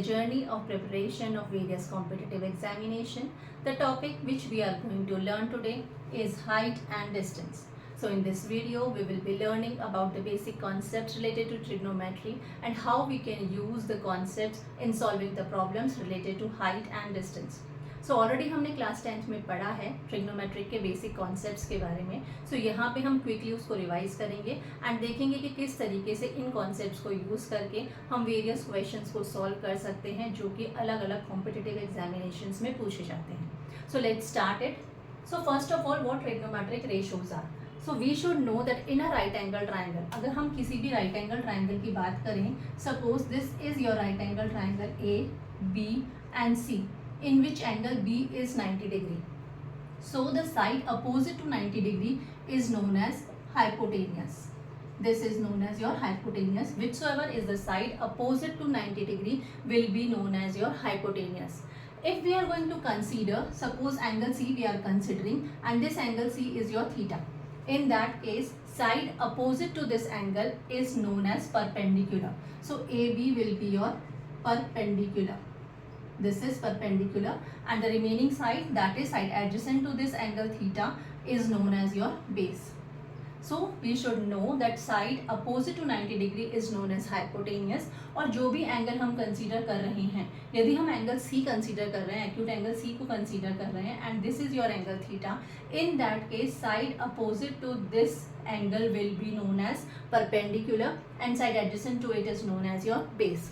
the journey of preparation of various competitive examination. The topic which we are going to learn today is height and distance. So in this video, we will be learning about the basic concepts related to trigonometry and how we can use the concepts in solving the problems related to height and distance. So already हमने class 10th में पढ़ा है trigonometric के basic concepts के बारे में. सो यहाँ पे हम क्विकली उसको रिवाइज करेंगे एंड देखेंगे कि किस तरीके से इन कॉन्सेप्ट्स को यूज़ करके हम वेरियस क्वेश्चंस को सॉल्व कर सकते हैं जो कि अलग अलग कॉम्पिटिटिव एग्जामिनेशंस में पूछे जाते हैं. So let's start it. So first of all what trigonometric ratios are. So we should know that in a right angle triangle, अगर हम किसी भी राइट एंगल ट्राइंगल की बात करें, suppose this is your right angle triangle A B and C, in which angle B is 90 degree. So the side opposite to 90 degree is known as hypotenuse. This is known as your hypotenuse. Whichsoever is the side opposite to 90 degree will be known as your hypotenuse. If we are going to consider, suppose angle C we are considering and this angle C is your theta. In that case, side opposite to this angle is known as perpendicular. So AB will be your perpendicular. This is perpendicular and the remaining side, that is side adjacent to this angle theta, is known as your base. So we should know that side opposite to 90 degree is known as hypotenuse. और जो भी angle हम consider कर रहे हैं, यदि हम angle C consider कर रहे हैं, एक्यूट एंगल C को कंसीडर कर रहे हैं and this is your angle theta, in that case side opposite to this angle will be known as perpendicular and side adjacent to it is known as your base.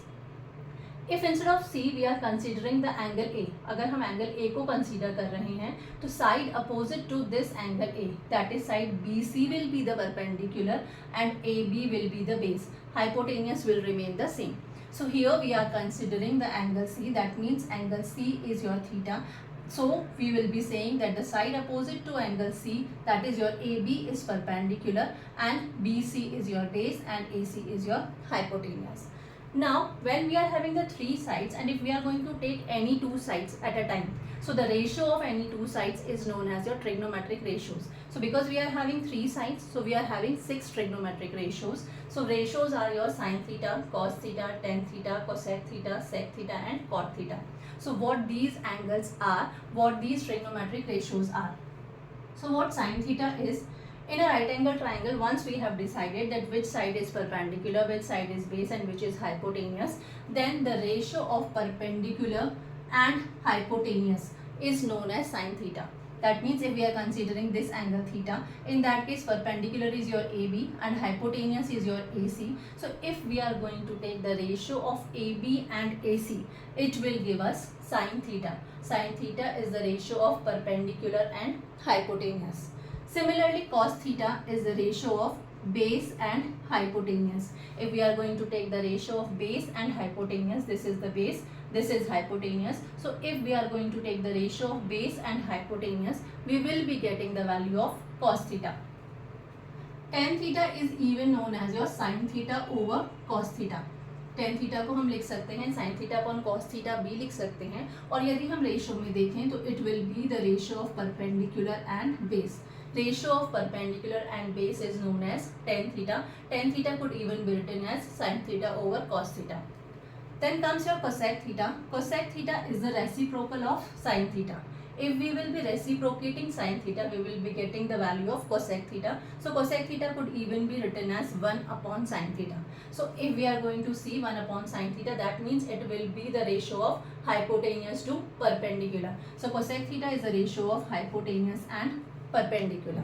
If instead of C we are considering the angle A, अगर हम angle A को consider कर रहे हैं तो side opposite to this angle A, that is side BC will be the perpendicular and AB will be the base. Hypotenuse will remain the same. So here we are considering the angle C, that means angle C is your theta. So we will be saying that the side opposite to angle C, that is your AB, is perpendicular and BC is your base and AC is your hypotenuse. Now when we are having the three sides and if we are going to take any two sides at a time, so the ratio of any two sides is known as your trigonometric ratios. So because we are having three sides, so we are having 6 trigonometric ratios. So ratios are your sin theta, cos theta, tan theta, cosec theta, sec theta and cot theta. So what these angles are, what these trigonometric ratios are. So what sin theta is, in a right angle triangle, once we have decided that which side is perpendicular, which side is base and which is hypotenuse, then the ratio of perpendicular and hypotenuse is known as sin theta. That means if we are considering this angle theta, in that case perpendicular is your AB and hypotenuse is your AC. So if we are going to take the ratio of AB and AC, it will give us sin theta. Sin theta is the ratio of perpendicular and hypotenuse. Similarly, cos theta is the ratio of base and hypotenuse. If we are going to take the ratio of base and hypotenuse, this is the base, this is hypotenuse. So if we are going to take the ratio of base and hypotenuse, we will be getting the value of cos theta. Tan theta is even known as your sin theta over cos theta. tan theta को हम लिख सकते हैं sin theta upon cos theta भी लिख सकते हैं. और यदि हम रेशियो में देखें तो it will be the ratio of perpendicular and base. Ratio of perpendicular and base is known as tan theta. Tan theta could even be written as sin theta over cos theta. Then comes your cosec theta. Cosec theta is the reciprocal of sin theta. If we will be reciprocating sin theta, we will be getting the value of cosec theta. So cosec theta could even be written as 1 upon sin theta. So if we are going to see 1 upon sin theta, that means it will be the ratio of hypotenuse to perpendicular. So cosec theta is the ratio of hypotenuse and perpendicular.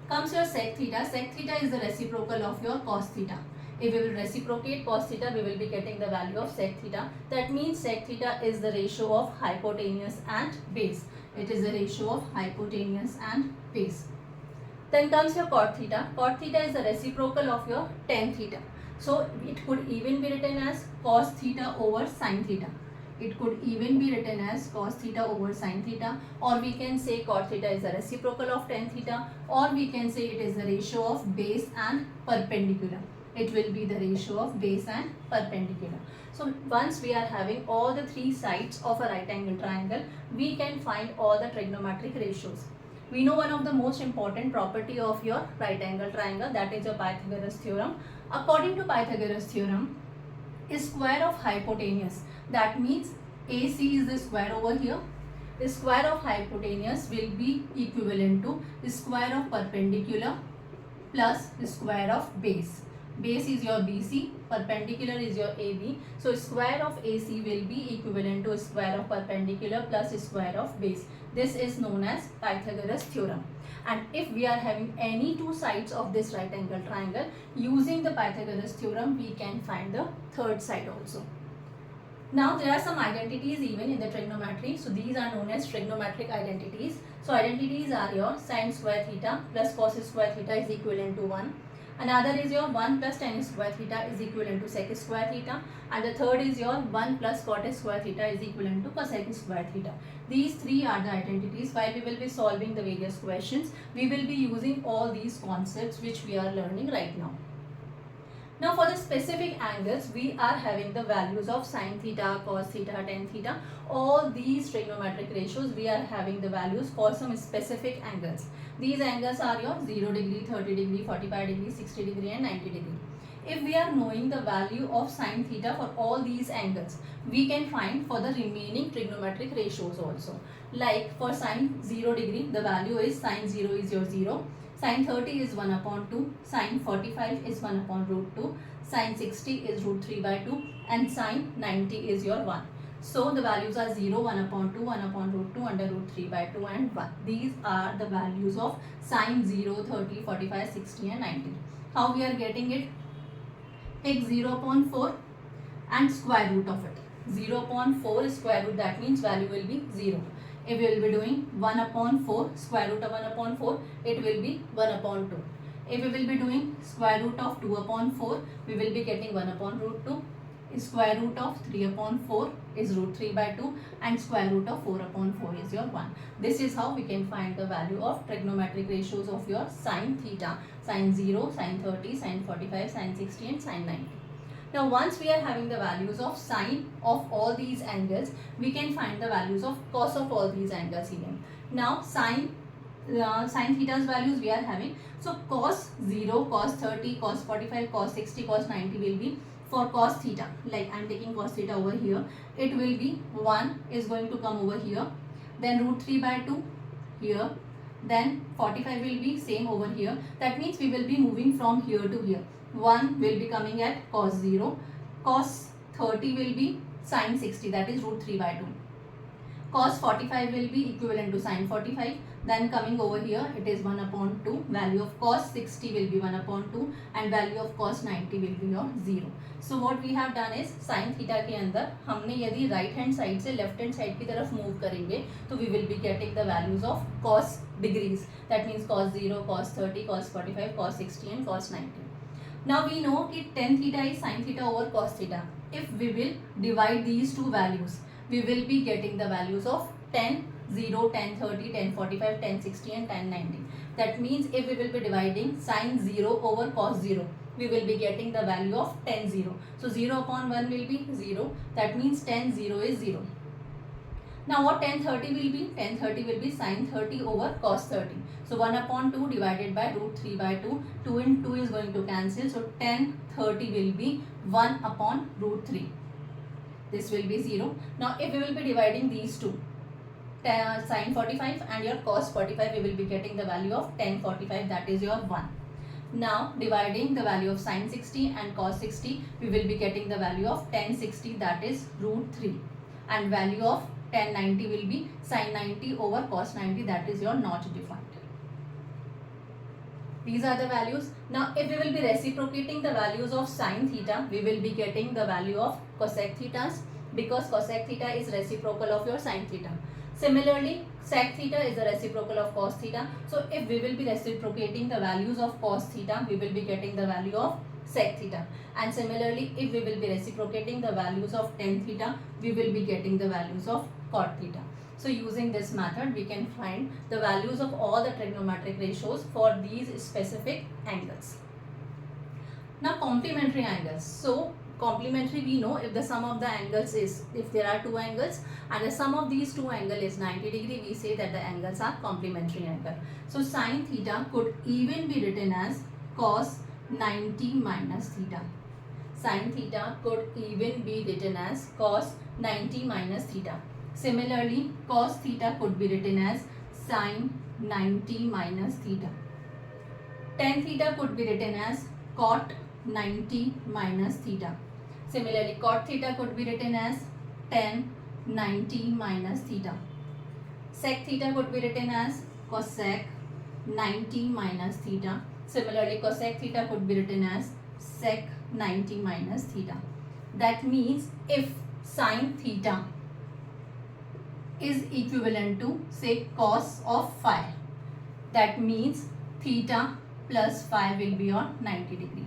Comes your sec theta. Sec theta is the reciprocal of your cos theta. If we will reciprocate cos theta, we will be getting the value of sec theta. That means sec theta is the ratio of hypotenuse and base. It is the ratio of hypotenuse and base. Then comes your cot theta. Cot theta is the reciprocal of your tan theta. So it could even be written as cos theta over sin theta. It could even be written as cos theta over sin theta, or we can say cot theta is the reciprocal of tan theta, or we can say it is the ratio of base and perpendicular. It will be the ratio of base and perpendicular. So once we are having all the three sides of a right angle triangle, we can find all the trigonometric ratios. We know one of the most important property of your right angle triangle, that is your Pythagoras theorem. According to Pythagoras theorem, is square of hypotenuse. That means AC is the square over here. The square of hypotenuse will be equivalent to the square of perpendicular plus the square of base. Base is your BC, perpendicular is your AB. So square of AC will be equivalent to square of perpendicular plus square of base. This is known as Pythagoras theorem. And if we are having any two sides of this right angle triangle, using the Pythagoras theorem, we can find the third side also. Now there are some identities even in the trigonometry. So these are known as trigonometric identities. So identities are your sin square theta plus cos square theta is equivalent to 1. Another is your 1 plus tan square theta is equivalent to sec square theta. And the third is your 1 plus cot square theta is equivalent to cosec square theta. These three are the identities. While we will be solving the various questions, we will be using all these concepts which we are learning right now. Now for the specific angles, we are having the values of sin theta, cos theta, tan theta. All these trigonometric ratios, we are having the values for some specific angles. These angles are your 0 degree, 30 degree, 45 degree, 60 degree and 90 degree. If we are knowing the value of sin theta for all these angles, we can find for the remaining trigonometric ratios also. Like for sin 0 degree, the value is sin 0 is your 0. Sin 30 is 1 upon 2, sin 45 is 1 upon root 2, sin 60 is root 3 by 2 and sin 90 is your 1. So the values are 0, 1 upon 2, 1 upon root 2, under root 3 by 2 and 1. These are the values of sin 0, 30, 45, 60 and 90. How we are getting it? Take 0 upon 4 and square root of it. 0 upon 4 is square root, that means value will be 0. If we will be doing 1 upon 4, square root of 1 upon 4, it will be 1 upon 2. If we will be doing square root of 2 upon 4, we will be getting 1 upon root 2. Square root of 3 upon 4 is root 3 by 2 and square root of 4 upon 4 is your 1. This is how we can find the value of trigonometric ratios of your sin theta, sin 0, sin 30, sin 45, sin 60 and sin 90. Now once we are having the values of sine of all these angles, we can find the values of cos of all these angles even. Now sin theta's values we are having. So cos 0, cos 30, cos 45, cos 60, cos 90 will be for cos theta. Like I am taking cos theta over here. It will be 1 is going to come over here. Then root 3 by 2 here. Then 45 will be same over here. That means we will be moving from here to here. 1 will be coming at cos 0. Cos 30 will be sin 60, that is root 3 by 2. Cos 45 will be equivalent to sin 45. Then coming over here, it is 1 upon 2. Value of cos 60 will be 1 upon 2 and value of cos 90 will be your 0. So what we have done is sin theta के अंदर हमने यदि right hand side से left hand side की तरफ move करेंगे तो we will be getting the values of cos degrees. That means cos 0, cos 30, cos 45, cos 60 and cos 90. Now we know that tan theta is sin theta over cos theta. If we will divide these two values, we will be getting the values of tan 0, tan 30, tan 45, tan 60 and tan 90. That means if we will be dividing sin 0 over cos 0, we will be getting the value of tan 0. So 0 upon 1 will be 0. That means tan 0 is 0. Now what tan 30 will be? Tan 30 will be sin 30 over cos 30. So 1 upon 2 divided by root 3 by 2. 2 and 2 is going to cancel. So tan 30 will be 1 upon root 3. This will be 0. Now if we will be dividing these two, sin 45 and your cos 45, we will be getting the value of tan 45, that is your 1. Now dividing the value of sin 60 and cos 60, we will be getting the value of tan 60, that is root 3. And value of tan 90 will be sin 90 over cos 90, that is your not defined. These are the values. Now if we will be reciprocating the values of sin theta, we will be getting the value of cosec thetas, because cosec theta is reciprocal of your sin theta. Similarly, sec theta is the reciprocal of cos theta. So if we will be reciprocating the values of cos theta, we will be getting the value of sec theta. And similarly, if we will be reciprocating the values of tan theta, we will be getting the values of cot theta. So using this method, we can find the values of all the trigonometric ratios for these specific angles. Now complementary angles. So complementary, we know if the sum of the angles is, if there are two angles and the sum of these two angles is 90 degree, we say that the angles are complementary angle. So sin theta could even be written as cos 90 minus theta. Sin theta could even be written as cos 90 minus theta. Similarly, cos theta could be written as sin 90 minus theta. Tan theta could be written as cot 90 minus theta. Similarly, cot theta could be written as tan 90 minus theta. Sec theta could be written as cosec 90 minus theta. Similarly, cosec theta could be written as sec 90 minus theta. That means if sin theta is equivalent to say cos of phi, that means theta plus phi will be on 90 degree,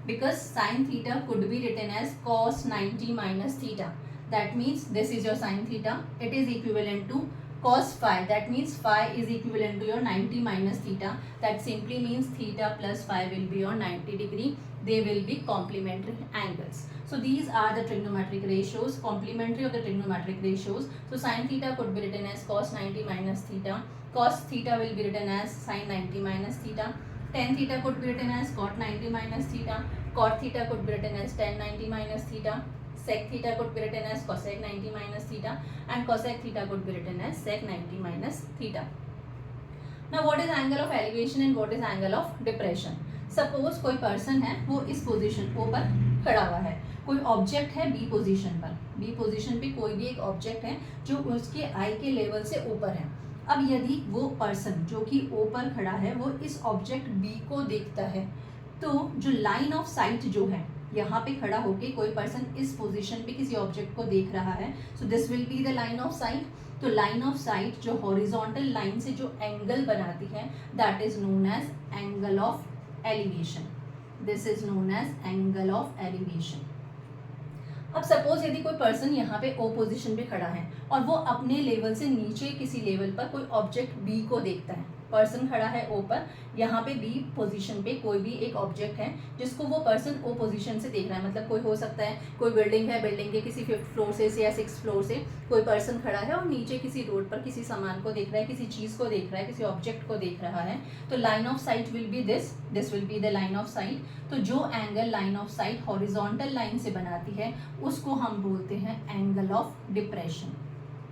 because sin theta could be written as cos 90 minus theta. That means this is your sin theta, it is equivalent to cos phi, that means phi is equivalent to your 90 minus theta. That simply means theta plus phi will be on 90 degree. They will be complementary angles. So these are the trigonometric ratios, complementary of the trigonometric ratios. So sin theta could be written as cos 90 minus theta, cos theta will be written as sin 90 minus theta, tan theta could be written as cot 90 minus theta, cot theta could be written as tan 90 minus theta, sec theta could be written as cosec 90 minus theta, and cosec theta could be written as sec 90 minus theta. Now what is angle of elevation and what is angle of depression? Suppose कोई person है, वो इस position पर खड़ा हुआ है, कोई object है बी पोजीशन पर, बी पोजीशन पे कोई भी एक ऑब्जेक्ट है जो उसके आई के लेवल से ऊपर है. अब यदि वो पर्सन जो कि ऊपर खड़ा है वो इस ऑब्जेक्ट बी को देखता है, तो जो लाइन ऑफ साइट जो है, यहाँ पे खड़ा होके कोई पर्सन इस पोजीशन पे किसी ऑब्जेक्ट को देख रहा है, so this will be the line of sight. तो लाइन ऑफ साइट जो हॉरिजॉन्टल लाइन से जो एंगल बनाती है, that is known as angle of elevation. This is known as angle of elevation. अब सपोज यदि कोई पर्सन यहाँ पे ओ पोजीशन पे खड़ा है और वो अपने लेवल से नीचे किसी लेवल पर कोई ऑब्जेक्ट बी को देखता है, पर्सन खड़ा है ओ पर, यहाँ पे बी पोजीशन पे कोई भी एक ऑब्जेक्ट है जिसको वो पर्सन ओ पोजीशन से देख रहा है. मतलब कोई हो सकता है कोई बिल्डिंग है, बिल्डिंग के किसी 5th फ्लोर से या 6th फ्लोर से कोई पर्सन खड़ा है और नीचे किसी रोड पर किसी सामान को देख रहा है, किसी चीज़ को देख रहा है, किसी ऑब्जेक्ट को देख रहा है. तो line of site will be this will be the line of sight. तो जो angle line of site horizontal line से बनाती है उसको हम बोलते हैं angle of depression.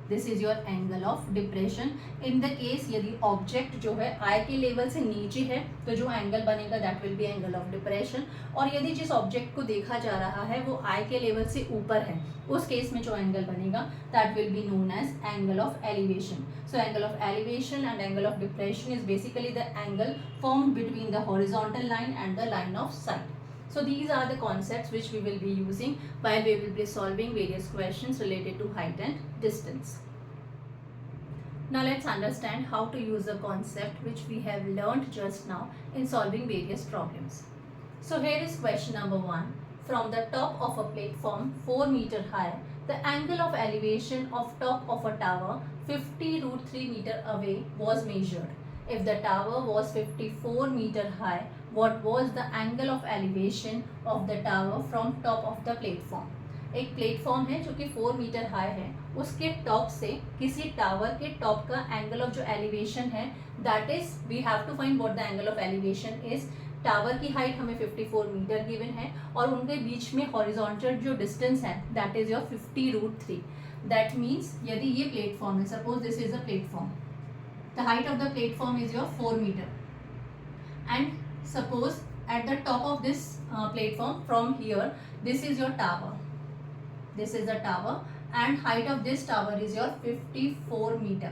This is your angle of depression. In the case यदि ऑब्जेक्ट जो है आई के लेवल से नीचे है तो जो एंगल बनेगा that will B angle of depression. और यदि जिस ऑब्जेक्ट को देखा जा रहा है वो आई के लेवल से ऊपर है, उस केस में जो एंगल बनेगा that will be known as angle of elevation. So angle of elevation and angle of depression is basically the angle formed between the horizontal line and the line of sight. So these are the concepts which we will be using while we will be solving various questions related to height and distance. Now let's understand how to use a concept which we have learnt just now in solving various problems. So here is question number 1. From the top of a platform 4 meter high, the angle of elevation of top of a tower 50√3 meter away was measured. If the tower was 54 meter high, what was the angle of elevation of the tower from top of the platform? एक platform है जो कि 4 metre high है, उसके top से किसी tower के top का एंगल ऑफ जो एलिवेशन है, that is we have to find what the angle of elevation is. Tower की हाइट हमें 54 मीटर गिवन है और उनके बीच में हॉरिजॉन्टल जो डिस्टेंस है that is your 50√3. That means यदि ये प्लेटफॉर्म है, suppose this is a platform, the height of the platform is your 4 meter, and suppose at the top of this platform from here this is your tower, this is the tower and height of this tower is your 54 meter.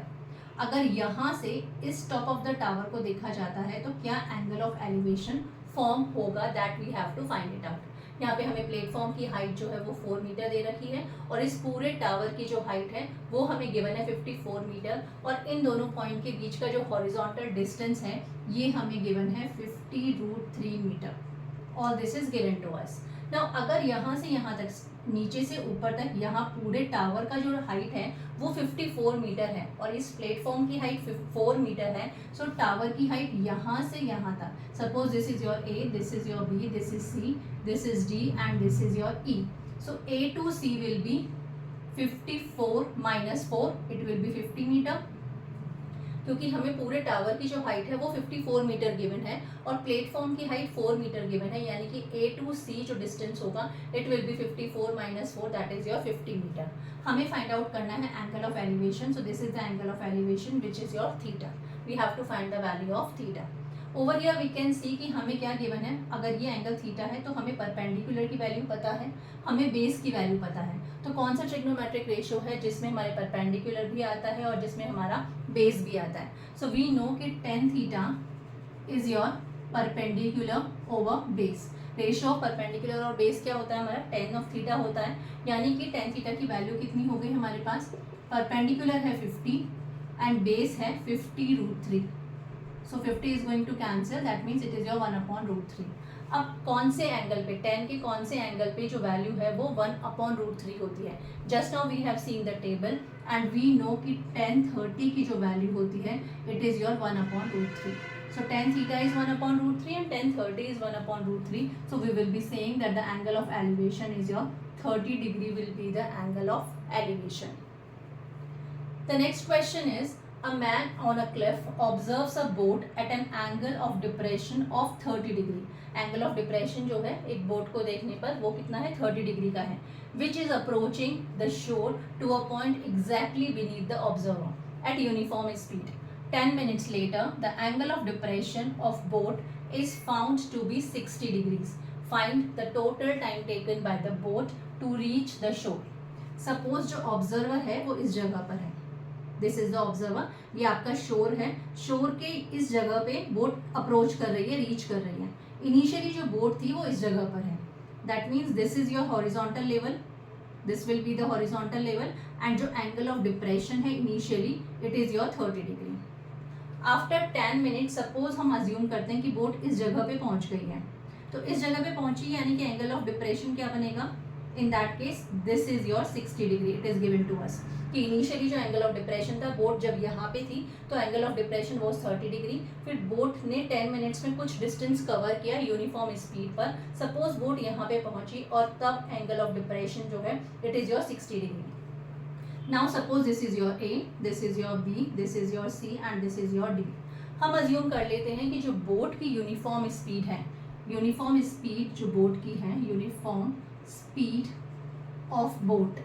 अगर यहाँ से इस top of the tower को देखा जाता है तो क्या एंगल ऑफ एलिवेशन फॉर्म होगा, that we have to find it out. यहाँ पे हमें प्लेटफॉर्म की हाइट जो है वो 4 मीटर दे रखी है और इस पूरे टावर की जो हाइट है वो हमें गिवन है 54 मीटर, और इन दोनों पॉइंट के बीच का जो हॉरिजॉन्टल डिस्टेंस है ये हमें गिवन है 50√3 metre. All this is given to us. Now अगर यहाँ से यहाँ तक, नीचे से ऊपर तक, यहाँ पूरे टावर का जो हाइट है वो 54 मीटर है और इस प्लेटफॉर्म की हाइट 4 मीटर है. सो टावर की हाइट यहाँ से यहाँ तक, suppose this is your A, this is your B, this is C, this is D and this is your E. So A to C will be 54 minus 4, it will be 50 meter. क्योंकि हमें पूरे tower की जो height है वो 54 metre given है और platform की हाइट 4 मीटर गिवन है, यानी कि A टू C जो डिस्टेंस होगा it will be 54 minus 4 that is your 50 metre. हमें फाइंड आउट करना है angle of elevation, so this is the angle of elevation which is your theta. We have to find the value of theta. Over here we can see कि हमें क्या given है, अगर ये angle theta है तो हमें परपेंडिकुलर की वैल्यू पता है, हमें बेस की वैल्यू पता है। तो कौन सा ट्रिग्नोमेट्रिक रेशियो है जिसमें हमारे परपेंडिकुलर भी आता है और जिसमें हमारा बेस भी आता है। सो वी नो कि tan theta is your perpendicular over base. Ratio of perpendicular और बेस क्या होता है हमारा, tan ऑफ थीटा होता है, यानी कि tan थीटा की वैल्यू कितनी हो गई हमारे पास, परपेंडिकुलर है 50 एंड बेस है 50√3। सो 50 is going to cancel, that means it is your 1/√3। अब कौन से एंगल पे, tan के कौन से एंगल पे जो वैल्यू है वो 1/√3 होती है। Just now we have seen the table and we know कि tan 30 की जो वैल्यू होती है it is your 1/√3। So tan theta is 1/√3 and tan 30 is 1/√3. So we will be saying that the angle of elevation is your 30 degree will be the angle of elevation. The next question is, a man on a cliff observes a boat at an angle of depression of 30 degree. Angle of depression जो है एक boat को देखने पर वो कितना है, 30 degree का है, which is approaching the shore to a point exactly beneath the observer at uniform speed. 10 minutes later, the angle of depression of boat is found to be 60 degrees. Find the total time taken by the boat to reach the shore. Suppose जो observer है वो इस जगह पर है, this is the observer, ये आपका शोर है, शोर के इस जगह पे बोट अप्रोच कर रही है, रीच कर रही है। इनिशियली जो बोट थी वो इस जगह पर है, that means this is your horizontal level, this will be the horizontal level and जो एंगल ऑफ डिप्रेशन है initially it is your 30 degree. After 10 minute suppose हम अज्यूम करते हैं कि बोट इस जगह पे पहुंच गई है, तो इस जगह पे पहुंची यानी कि एंगल ऑफ डिप्रेशन क्या बनेगा, in that case this is your 60 degree it is given to us. कि इनिशियली जो एंगल ऑफ डिप्रेशन था, बोट जब यहाँ पे थी तो एंगल ऑफ डिप्रेशन वो 30 डिग्री, फिर बोट ने 10 मिनट्स में कुछ डिस्टेंस कवर किया यूनिफॉर्म स्पीड पर, सपोज बोट यहाँ पे पहुंची और तब एंगल ऑफ डिप्रेशन जो है it is your 60 degree. Now suppose this is your A, this is your B, this is your C and this is your D. हम अज्यूम कर लेते हैं कि जो बोट की यूनिफॉर्म स्पीड है, यूनिफॉर्म स्पीड जो बोट की है, uniform speed of boat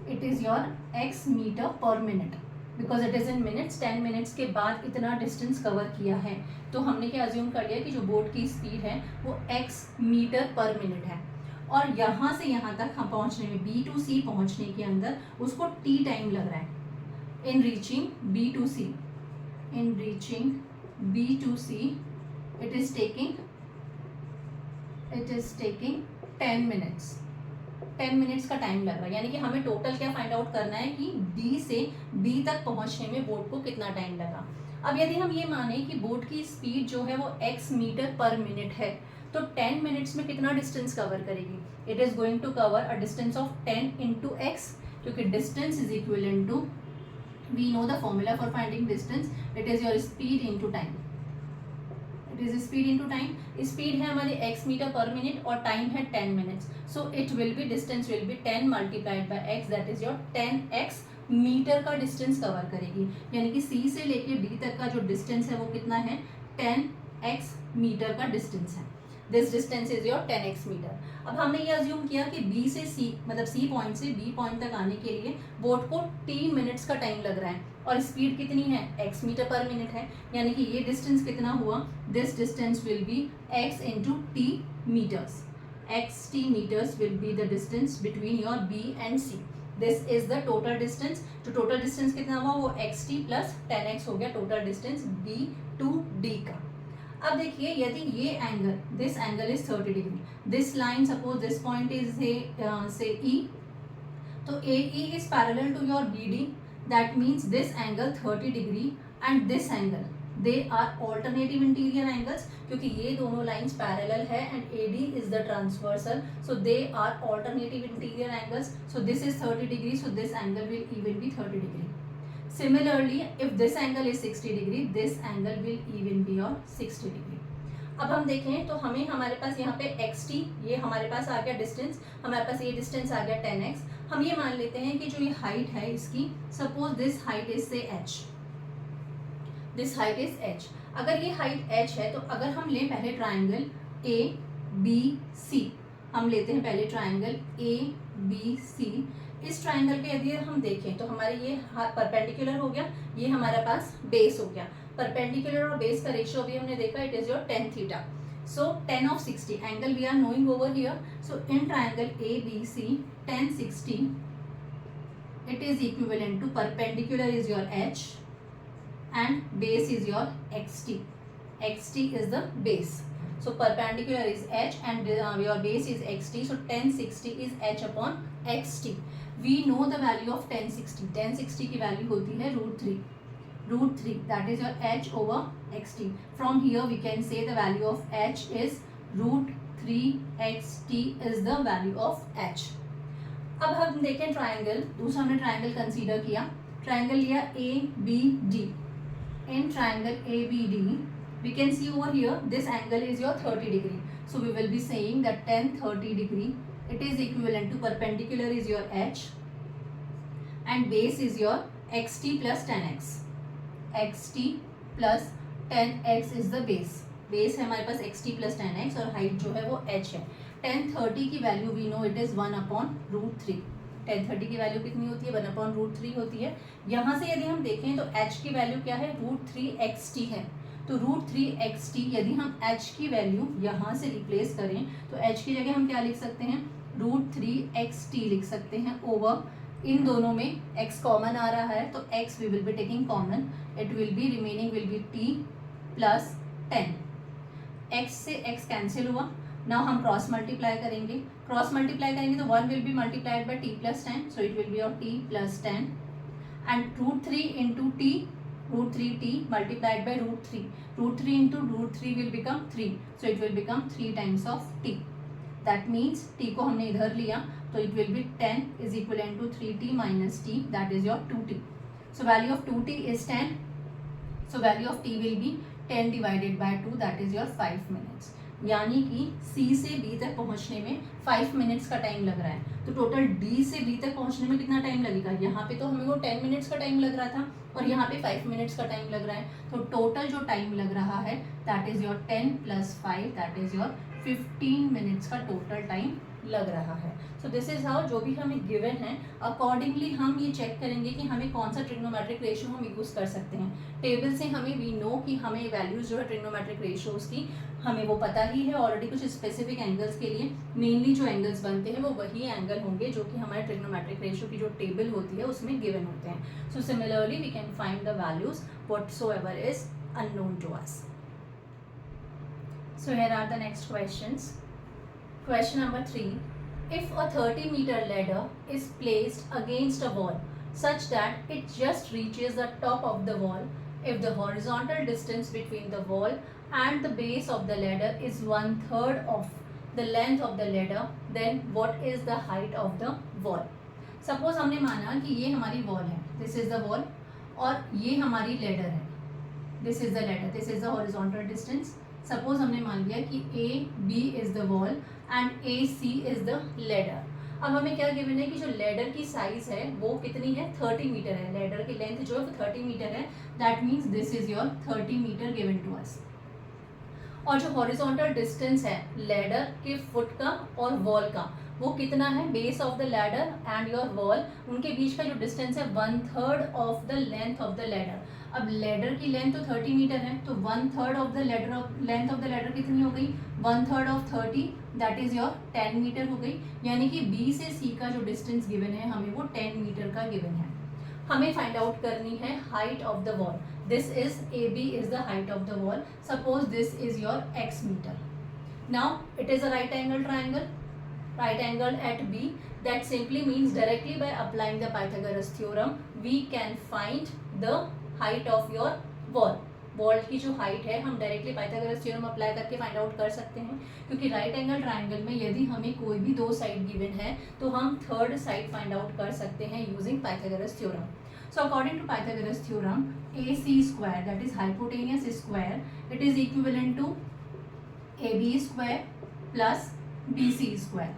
it is your x metre per minute, because it is in minutes. 10 minutes के बाद इतना डिस्टेंस कवर किया है तो हमने क्या अज्यूम कर लिया कि जो बोट की स्पीड है वो x मीटर पर मिनट है, और यहाँ से यहाँ तक हम पहुँचने में B to C पहुँचने के अंदर उसको t टाइम लग रहा है। इन reaching B to C, in reaching B to C it is taking 10 minutes, 10 minutes का टाइम लग रहा है, यानी कि हमें टोटल क्या फाइंड आउट करना है कि D से B तक पहुंचने में बोट को कितना टाइम लगा। अब यदि हम ये माने कि बोट की स्पीड जो है वो x मीटर पर मिनट है तो 10 मिनट्स में कितना डिस्टेंस कवर करेगी, it is going to cover a distance of 10 into x, क्योंकि distance is equivalent to, we know the formula for finding distance, it is your speed into time, it is speed into time. Speed है हमारी x metre per minute और time है 10 minutes, so it will be, distance will be 10 multiplied by x, that is your 10x metre का distance cover करेगी, यानी कि C से लेके D तक का जो डिस्टेंस है वो कितना है, 10x मीटर का डिस्टेंस है। This distance is your 10x metre. अब हमने ये अज्यूम किया कि B से C, मतलब C पॉइंट से B पॉइंट तक आने के लिए बोट को 3 मिनट्स का टाइम लग रहा है और स्पीड कितनी है, x मीटर पर मिनट है, यानी कि ये डिस्टेंस कितना हुआ, this distance will B x into t meters, xt meters will be the distance between your B and C. This is the total distance। तो टोटल डिस्टेंस कितना हुआ, वो xt प्लस 10x हो गया total distance B to D का। अब देखिए यदि ये angle, this angle is 30 degree, this line suppose this point is से E, तो AE is parallel to your BD, that means this angle 30 degree and this angle, they are alternative interior angles, क्योंकि ये दोनों lines parallel है and AD is the transversal, so they are alternative interior angles, so this is 30 degree, so this angle will even be 30 degree. Similarly, if this angle is 60 degree, this angle will even be your 60 degree. अब हम देखें तो हमें, हमारे पास यहाँ पे xt, ये हमारे पास आ गया डिस्टेंस, हमारे पास ये डिस्टेंस आ गया 10x। हम ये मान लेते हैं कि जो ये हाइट है इसकी, सपोज दिस हाइट इज से h, this height is h। अगर ये हाइट h है तो अगर हम लें पहले ट्राइंगल ए बी सी, हम लेते हैं पहले ट्राइंगल ए बी सी। इस ट्राइंगल के यदि हम देखें तो हमारे ये परपेंडिकुलर हो गया, ये हमारे पास बेस हो गया। परपेंडिकुलर और बेस का रेशियो भी हमने देखा, it is your tan theta. So tan of 60 angle we are knowing over here. So in triangle ABC tan 60 it is equivalent to perpendicular is your h and base is your xt. xt is the base. So perpendicular is h and your base is xt. So tan 60 is h upon xt. We know the value of tan 60. tan 60 की value होती है √3, that is your h over xt. From here we can say the value of h is √3 xt is the value of h. अब हम देखें triangle, दूसरा हमने triangle consider किया, triangle लिया A B D. In triangle A B D we can see over here this angle is your 30 degree. So we will be saying that tan 30 degree it is equivalent to perpendicular is your h and base is your xt plus tan x. xt plus tan x is the base. Base है हमारे पास xt plus tan x और height जो है वो h है। tan 30 की value we know it is 1/√3। tan 30 की वैल्यू कितनी होती है? 1/√3 होती है। यहाँ से यदि हम देखें तो h की वैल्यू क्या है? √3 xt है। तो √3 xt यदि हम h की वैल्यू यहाँ से रिप्लेस करें तो h की जगह हम क्या लिख सकते हैं? √3 xt लिख सकते हैं ओवर, इन दोनों में x कॉमन आ रहा है तो x we will be taking common, it will be remaining will be t plus 10। x से x कैंसिल हुआ, नाउ हम क्रॉस मल्टीप्लाई करेंगे, तो 1 will be multiplied by t plus 10, so it will be your t plus 10 and √3 into t, √3t multiplied by √3, √3 into √3 will become 3, so it will become 3 times of t. That means t को हमने इधर लिया तो it will be 10 is equivalent to 3t minus t, that is your 2t. So value of 2t is 10. So value of t will be 10 divided by 2, that is your 5 minutes. यानी कि C से B तक पहुंचने में 5 minutes का time लग रहा है। तो टोटल D से B तक पहुंचने में कितना टाइम लगेगा? यहाँ पे तो हमें वो 10 मिनट्स का टाइम लग रहा था और यहाँ पे 5 मिनट्स का टाइम लग रहा है। तो टोटल जो टाइम लग रहा है that is your 10 + 5, that is your 15 minutes का टोटल टाइम लग रहा है। सो दिस इज हाउ, जो भी हमें गिवन है अकॉर्डिंगली हम ये चेक करेंगे कि हमें कौन सा ट्रिग्नोमेट्रिक रेशियो हम यूज़ कर सकते हैं। टेबल से हमें वी नो कि हमें वैल्यूज जो है ट्रिग्नोमेट्रिक रेशियोज की हमें वो पता ही है ऑलरेडी। कुछ स्पेसिफिक एंगल्स के लिए मेनली जो एंगल्स बनते हैं वो वही एंगल होंगे जो कि हमारे ट्रिग्नोमेट्रिक रेशियो की जो टेबल होती है उसमें गिवन होते हैं। So similarly we can find the values whatsoever is unknown to us. So here are the next questions. Question number 3. If a 30-meter ladder is placed against a wall such that it just reaches the top of the wall, if the horizontal distance between the wall and the base of the ladder is 1/3 of the length of the ladder, then what is the height of the wall? Suppose हमने माना कि ये हमारी wall है, this is the wall, और ये हमारी ladder है, this is the ladder, this is the horizontal distance. Suppose हमने मान लिया कि A B is the wall and A C is the ladder. अब हमें क्या गिवन है कि जो लेडर की साइज है वो कितनी है? 30 मीटर है। लेडर की लेंथ जो है वो 30 मीटर है, that means this is your 30 metre given to us. और जो हॉरिजॉन्टल डिस्टेंस है लेडर के फुट का और वॉल का वो कितना है? Base of the ladder and your wall, उनके बीच का जो डिस्टेंस है 1/3 of the length of the ladder. अब लेडर की लेंथ तो 30 मीटर है तो 1/3 of the length of the ladder कितनी हो गई? 1/3 of 30, that is your 10 metre हो गई। यानी कि बी से सी का जो डिस्टेंस गिवन है हमें वो 10 मीटर का गिवन है। हमें फाइंड आउट करनी है height of the wall. This is A B is the height of the wall. Suppose this is your x metre. Now it is a right angle triangle, right angle at B, that simply means directly by applying the Pythagoras theorem we can find the height of your wall. Wall की जो height है हम directly Pythagoras theorem apply करके find out कर सकते हैं, क्योंकि right angle triangle में यदि हमें कोई भी दो साइड गिवन है तो हम थर्ड साइड फाइंड आउट कर सकते हैं using Pythagoras theorem. So according to Pythagoras theorem AC square, that is hypotenuse square, it is equivalent to AB square plus BC square.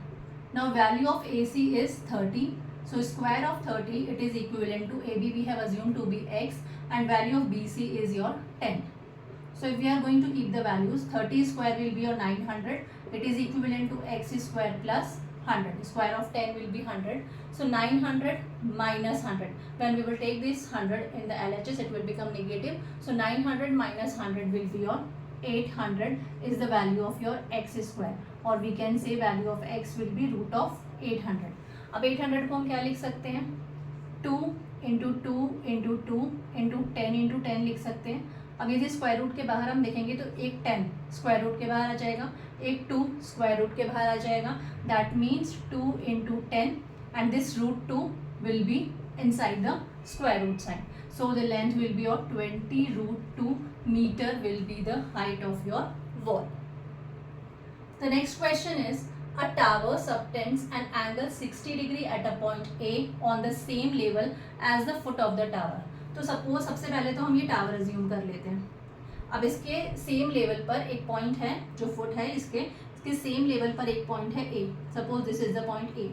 Now value of AC is 30 So square of 30, it is equivalent to AB we have assumed to be x and value of BC is your 10. So if we are going to keep the values, 30 square will be your 900. It is equivalent to x square plus 100. Square of 10 will be 100. So 900 minus 100. When we will take this 100 in the LHS, it will become negative. So 900 minus 100 will be your 800 is the value of your x square, or we can say value of x will be root of 800. अब 800 को हम क्या लिख सकते हैं, 2 into 2 into 2 into 10 लिख सकते हैं. अब यदि स्क्वायर रूट के बाहर हम देखेंगे तो एक 10 स्क्वायर रूट के बाहर आ जाएगा, एक 2 स्क्वायर रूट के बाहर आ जाएगा. That means 2 into 10 and this root 2 will be inside the square root sign. So the length will be of 20 root 2 meter will be the height of your wall. The next question is, a tower subtends an angle 60 degree at a point A on the same level as the foot of the tower. तो suppose सबसे पहले तो हम ये tower assume कर लेते हैं. अब इसके सेम लेवल पर एक पॉइंट है जो फुट है, इसके सेम लेवल पर एक पॉइंट है A. Suppose this is the point A,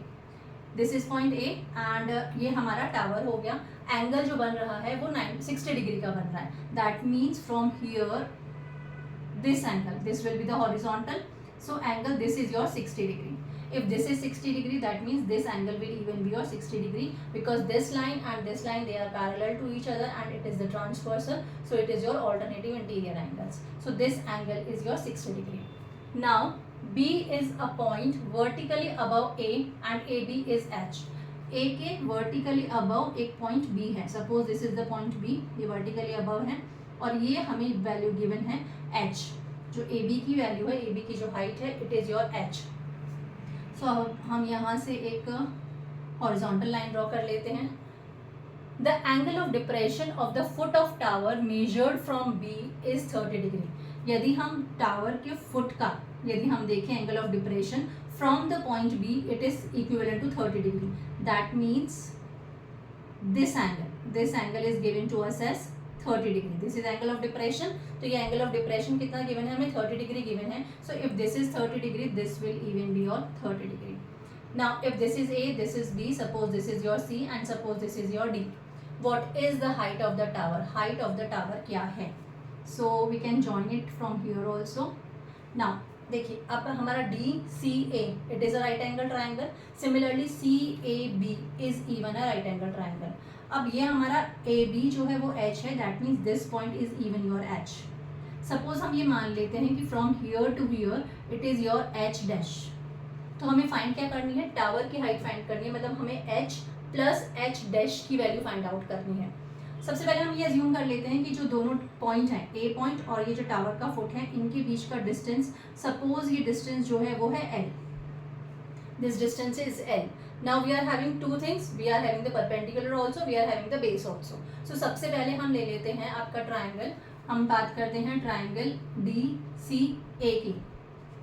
this is point A and ये हमारा टावर हो गया. एंगल जो बन रहा है वो 60 डिग्री का बन रहा है. That means from here this angle, this will be the horizontal. So angle this is your 60 degree. If this is 60 degree, that means this angle will even be your 60 degree, because this line and this line, they are parallel to each other and it is the transversal, so it is your alternative interior angles. So this angle is your 60 degree. Now B is a point vertically above A and AB is H. A के vertically above एक point B है. Suppose this is the point B, ये vertically above है और ये हमें value given है H. जो AB की value है, AB की जो height है, it is your H. सो हम यहाँ से एक हॉरिजॉन्टल लाइन ड्रॉ कर लेते हैं. The angle of depression of the foot of tower measured from B is 30 degree. यदि हम टावर के फुट का यदि हम देखें angle of depression from the point B, it is equivalent to 30 degree. That means this angle is given to us as 30 degree. This is angle of depression. तो ये angle of depression कितना गिवन है हमें, 30 डिग्री गिवन है. सो if this is 30 degree, this will even be your 30 degree. Now if this is A, this is B, suppose this is your C and suppose this is your D. What is the height of the tower? Height of the tower क्या है? So we can join it from here also. Now देखिए, अब हमारा DCA, it is a right angle triangle. Similarly CAB is even a right angle triangle. अब ये हमारा AB जो है वो H है. That means this point is even your H. Suppose हम ये मान लेते हैं कि from here to here it is your H dash. तो हमें फाइंड क्या करनी है, टावर की हाइट फाइंड करनी है. मतलब हमें H प्लस H डैश की वैल्यू फाइंड आउट करनी है. सबसे पहले हम ये अज्यूम कर लेते हैं कि जो दोनों पॉइंट हैं, A पॉइंट और ये जो टावर का फुट है, इनके बीच का डिस्टेंस, सपोज ये डिस्टेंस जो है वो है L. This distance is L. Now we are having two things. We are having the perpendicular also. We are having the base also. So सबसे पहले हम ले लेते हैं आपका ट्राइंगल. हम बात करते हैं ट्राइंगल DCA की.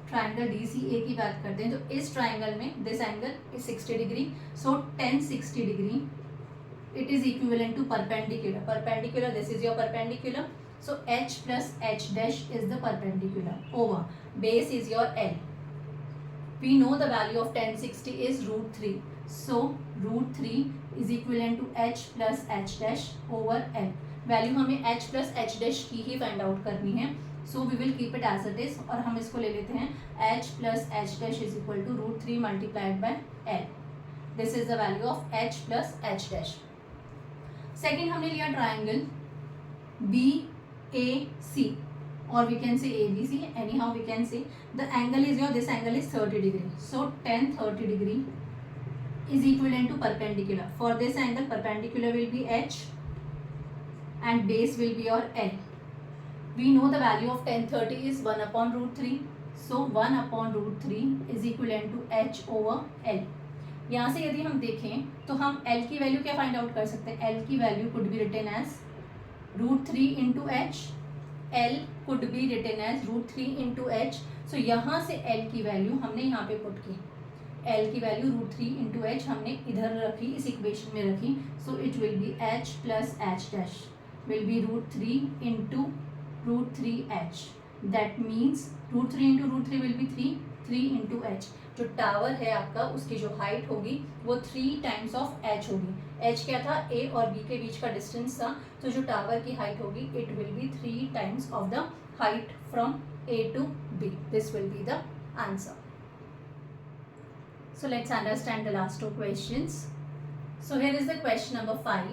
ट्राइंगल DCA की बात करते हैं. तो इस ट्राइंगल में this angle is 60 degree. So 10 60 degree. It is equivalent to perpendicular. Perpendicular. This is your perpendicular. So H plus H dash is the perpendicular over. Base is your L. We know the value of 1060 is root 3. So root 3 is equivalent to H plus H dash over L. Value हमें H plus H dash की ही find out करनी है. So we will keep it as it is और हम इसको ले लेते हैं H plus H dash is equal to root 3 multiplied by L. This is the value of H plus H dash. Second हमने लिया triangle BAC or we can say ABC. Anyhow we can say the angle is your, this angle is 30 degree. So tan 30 degree is equivalent to perpendicular. For this angle, perpendicular will be H and base will be your L. We know the value of tan 30 is 1 upon root 3. So 1 upon root 3 is equivalent to H over L. यहाँ से यदि हम देखें तो हम L की value क्या find out कर सकते हैं. L की value could be written as root 3 into H. L could be written as root 3 into H. So यहाँ से L की वैल्यू हमने यहाँ पे पुट की. L की वैल्यू रूट 3 इंटू H हमने इधर रखी, इस इक्वेशन में रखी. So it will be H plus H dash will be root 3 into root 3 H. That means root 3 into root 3 will be 3. 3 into H. जो टावर है आपका उसकी जो हाइट होगी वो 3 टाइम्स ऑफ एच होगी। एच क्या था, ए और बी के बीच का डिस्टेंस था, तो जो टावर की हाइट होगी it will be 3 times of the height from A to B. This will be the answer. So let's understand the last two questions. So here is the question number 5.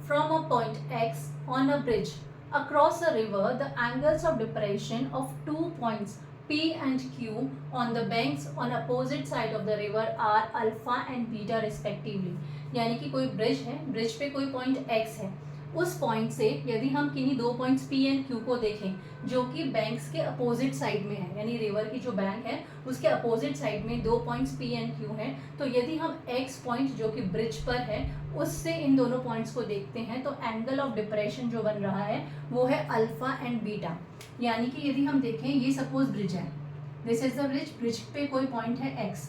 From a point X on a bridge across a river, the angles of depression of 2 points P and Q on the banks on opposite side of the river are alpha and beta respectively. यानी कि कोई bridge है, bridge पे कोई point X है, उस point से यदि हम किन्हीं दो पॉइंट्स P एंड Q को देखें जो कि बैंक्स के अपोजिट साइड में है, यानी रिवर की जो बैंक है उसके अपोजिट साइड में दो पॉइंट्स P एंड Q हैं, तो यदि हम X पॉइंट जो कि ब्रिज पर है उससे इन दोनों पॉइंट्स को देखते हैं तो एंगल ऑफ डिप्रेशन जो बन रहा है वो है अल्फा एंड बीटा। यानी कि यदि हम देखें, ये सपोज ब्रिज है, this is the bridge, bridge पे कोई पॉइंट है X,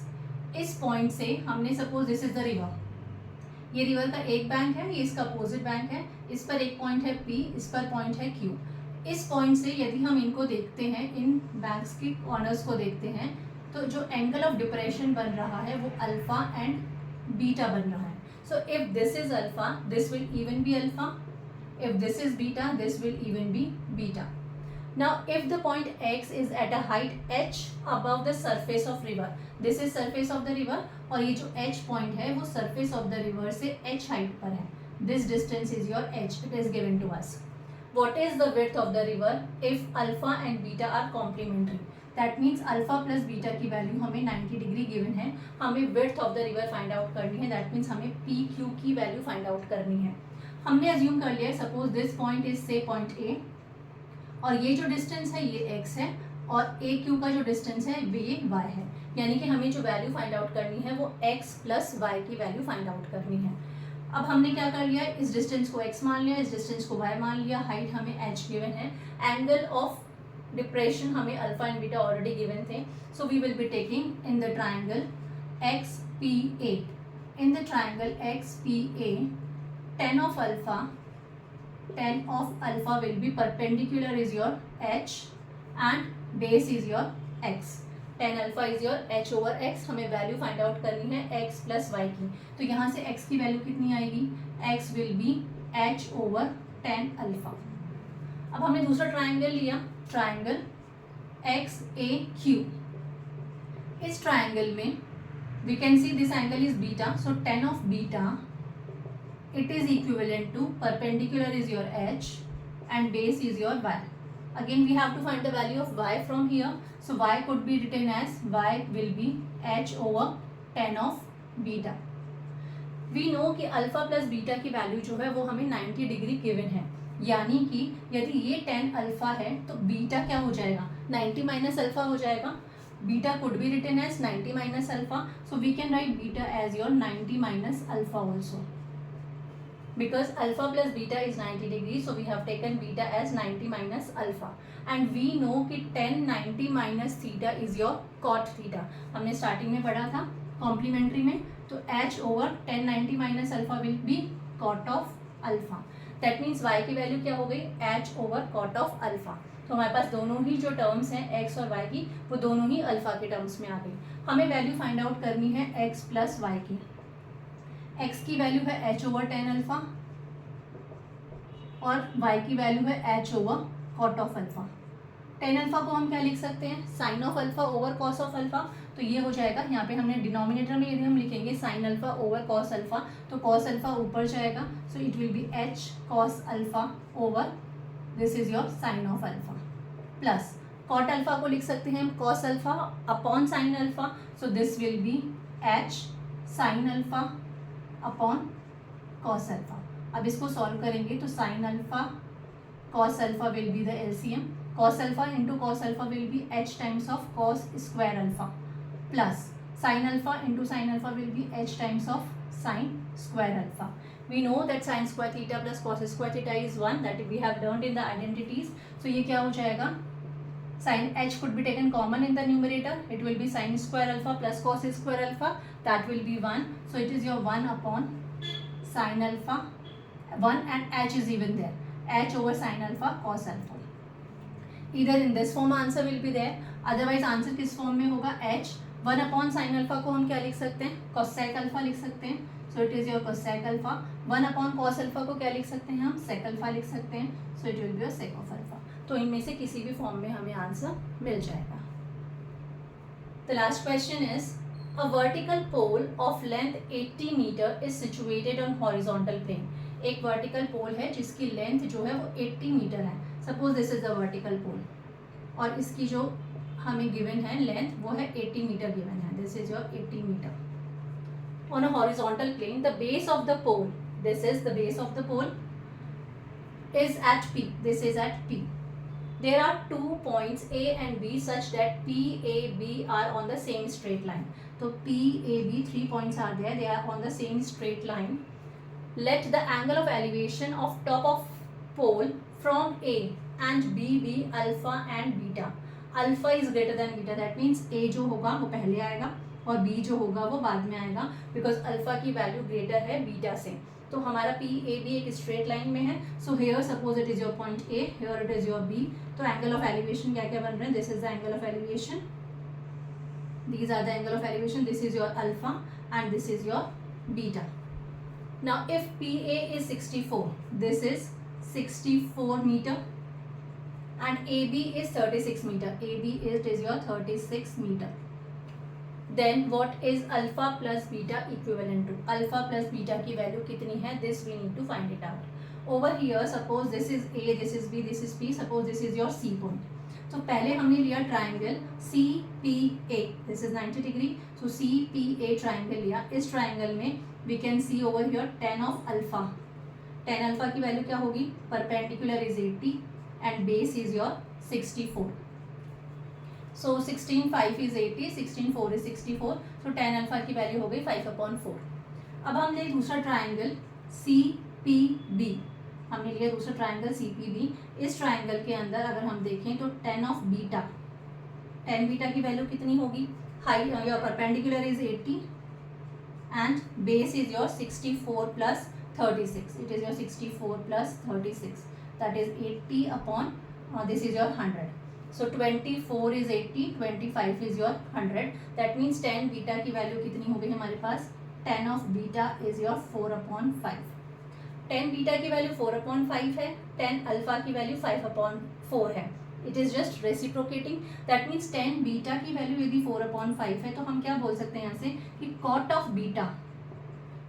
इस पॉइंट से हमने suppose this is the river, ये रिवर का एक बैंक है, ये इसका अपोजिट बैंक है, इस पर एक पॉइंट है P, इस पर पॉइंट है Q। इस पॉइंट से यदि हम इनको देखते हैं, इन बैंक्स के कॉर्नर्स को देखते हैं, तो जो एंगल ऑफ डिप्रेशन बन रहा है वो अल्फा एंड बीटा बन रहा है। सो if this is alpha this will even be alpha, if this is beta this will even B beta. Now if the point X is at a height h above the surface of river, this is surface of the river, और ये जो h point है वो surface of the river से h height पर है, this distance is your h, it is given to us. What is the width of the river if alpha and beta are complementary? That means alpha plus beta की value हमें 90 degree गिवन है, हमें width of the river find out करनी है, that means हमें P Q की value find out करनी है। हमने अज्यूम कर लिया है, सपोज दिस पॉइंट इज से पॉइंट ए, और ये जो डिस्टेंस है ये x है, और ए क्यू का जो डिस्टेंस है ये y है, यानी कि हमें जो वैल्यू फाइंड आउट करनी है वो x प्लस वाई की वैल्यू फाइंड आउट करनी है। अब हमने क्या कर लिया है, इस डिस्टेंस को x मान लिया, इस डिस्टेंस को y मान लिया, हाइट हमें h गिवन है, एंगल ऑफ डिप्रेशन हमें alpha and beta already given थे, so we will be taking in the triangle XPA, in the triangle XPA tan of alpha will be perpendicular is your h and base is your x. tan alpha is your h over x, हमें value find out करनी है x plus y की, तो यहाँ से x की value कितनी आएगी, x will be h over tan alpha। अब हमने दूसरा ट्राइंगल लिया, ट्राइंगल XAQ, इस ट्राइंगल में we can see this angle is beta, so tan of beta it is equivalent to perpendicular is your h and base is your y. Again we have to find the value of y from here, so y could be written as y will be h over tan of beta. We know कि alpha plus beta की value जो है वो हमें 90 degree गिवन है, यानी कि यदि ये tan अल्फा है तो बीटा क्या हो जाएगा, 90 माइनस अल्फा हो जाएगा। Beta could be written as 90 minus alpha, so we can write beta as your 90 minus alpha also, because alpha plus beta is 90 degrees, so we have taken beta as 90 minus alpha, and we know कि tan 90 minus theta is your cot theta, हमने starting में पढ़ा था complementary में, तो h over tan 90 minus alpha will be cot of alpha, that means y की value क्या हो गई, h over cot of alpha। तो हमारे पास दोनों ही जो टर्म्स हैं x और y की वो दोनों ही अल्फा के टर्म्स में आ गई। हमें वैल्यू फाइंड आउट करनी है x प्लस वाई की, x की वैल्यू है h ओवर tan अल्फा और y की वैल्यू है h over cot of alpha. tan alpha को हम क्या लिख सकते हैं, sine of alpha over cos of alpha, तो ये हो जाएगा, यहाँ पे हमने डिनोमिनेटर में यदि हम लिखेंगे sine alpha over cos alpha तो कॉस अल्फा ऊपर जाएगा, so it will be h cos alpha over this is your sine of alpha, plus cot alpha को लिख सकते हैं हम cos alpha upon sine alpha, so this will be h sine alpha upon cos alpha. अब इसको solve करेंगे तो sine alpha cos alpha will be the LCM, cos alpha into cos alpha will be h times of cos square alpha, plus sine alpha into sine alpha will be h times of sine square alpha. We know that sin square theta plus cos square theta is 1, that we have learned in the identities. So ये क्या हो जाएगा, sin h could be taken common in the numerator, it will be sin square alpha plus cos square alpha, that will be 1, so it is your 1 upon sin alpha 1 and h is even there, h over sin alpha cos alpha। Either in this form answer will be there, otherwise answer किस form में होगा, h 1 upon sine alpha को हम क्या लिख सकते हैं, cosec alpha लिख सकते हैं. So it is your cosec alpha. 1 upon cos alpha को क्या लिख सकते हैं हम, सेक अल्फा लिख सकते हैं. सो it will be your sake of alpha. तो इनमें से किसी भी फॉर्म में हमें आंसर मिल जाएगा. The last question is a vertical pole of length 80 meter is situated on horizontal plane. एक vertical pole है जिसकी length जो है वो 80 मीटर है. Suppose this is the vertical pole और इसकी जो हमें given है length वो है 80 मीटर given है. This is your 80 meter. On a horizontal plane, the base of the pole, this is the base of the pole, is at P. This is at P. There are 2 points A and B such that P, A, B are on the same straight line. So P, A, B, 3 points are there. They are on the same straight line. Let the angle of elevation of top of pole from A and B be alpha and beta. Alpha is greater than beta. That means A जो होगा वो पहले आएगा और B जो होगा वो बाद में आएगा, because alpha की वैल्यू ग्रेटर है बीटा से. तो हमारा पी ए बी एक स्ट्रेट लाइन में है. So here suppose it is your point A, here it is your B. तो एंगल ऑफ एलिवेशन क्या क्या बन रहे हैं, this is the angle of elevation, these are the angle of elevation, this is your alpha and this is your beta. Now if PA is 64, this is 64 meter and AB is 36 meter. AB is your 36 meter. Then what is alpha plus beta equivalent to? Alpha plus beta की value कितनी है, this we need to find it out. Over here suppose this is A, this is B, this is P. Suppose this is your C point. तो पहले हमने लिया triangle C P A, this is 90 degree. So C P A triangle लिया. इस triangle में we can see over here tan of alpha. tan alpha की value क्या होगी, perpendicular is 80 and base is your 64. So 16/5 is 80, 16/4 is 64. So tan alpha की value हो गई 5/4. अब हम ले दूसरा ट्राइंगल सी पी बी. हमने लिया दूसरा ट्राइंगल सी पी बी. इस ट्राइंगल के अंदर अगर हम देखें तो tan of beta, tan beta की वैल्यू कितनी होगी, high your perpendicular is 80 and base is your 64 plus 36. It is your 64 plus 36, that is 80 upon this is your 100. So 24 is 80, 25 is your 100. That means tan beta की value कितनी हो गई हमारे पास, tan of beta is your 4/5. tan beta की value 4/5 है, tan alpha की value 5/4 है. It is just reciprocating. That means tan beta की वैल्यू यदि 4/5 है तो हम क्या बोल सकते हैं यहाँ से कि cot ऑफ बीटा,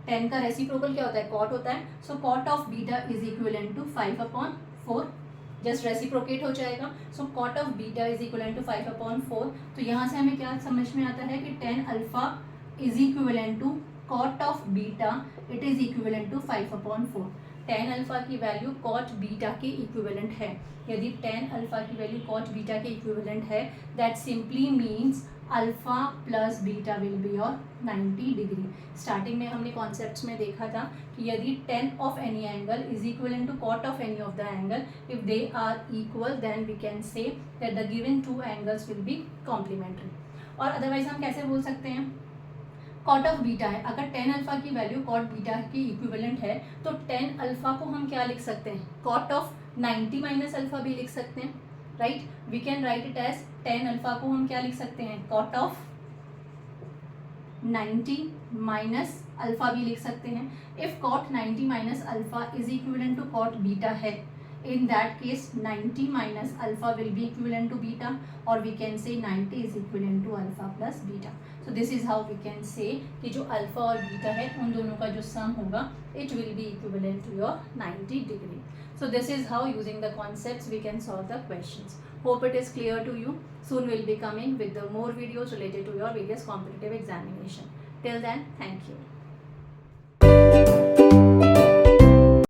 tan का रेसिप्रोकल क्या होता है, cot होता है. So cot of beta is equivalent to 5/4. Just reciprocate हो जाएगा. So cot of beta is equivalent to 5/4. तो यहाँ से हमें क्या समझ में आता है कि tan alpha is equivalent to cot of beta, it is equivalent to 5/4. tan alpha की वैल्यू cot बीटा के इक्विवेलेंट है. यदि tan अल्फा की वैल्यू cot बीटा के इक्विवेलेंट है, that simply means alpha plus beta will be your 90 degree. Starting में हमने concepts में देखा था कि यदि tan of any angle is equivalent to cot of any of the angle, if they are equal then we can say that the given two angles will be complementary. और otherwise हम कैसे बोल सकते हैं, cot ऑफ बीटा है, अगर tan alpha की value cot beta की इक्विवेलेंट है तो tan अल्फा को हम क्या लिख सकते हैं, cot ऑफ 90 माइनस अल्फा भी लिख सकते हैं. Right, we can write it as tan alpha को हम क्या लिख सकते हैं, cot ऑफ 90 माइनस अल्फा भी लिख सकते हैं. If cot 90 minus alpha is equivalent to cot beta है, in that case 90 minus alpha will be equivalent to beta, or we can say 90 is equivalent to alpha plus beta. So this is how we can say कि जो alpha और beta है उन दोनों का जो sum होगा it will be equivalent to your 90 degree. So this is how using the concepts we can solve the questions. Hope it is clear to you. Soon we'll be coming with the more videos related to your various competitive examination. Till then, thank you.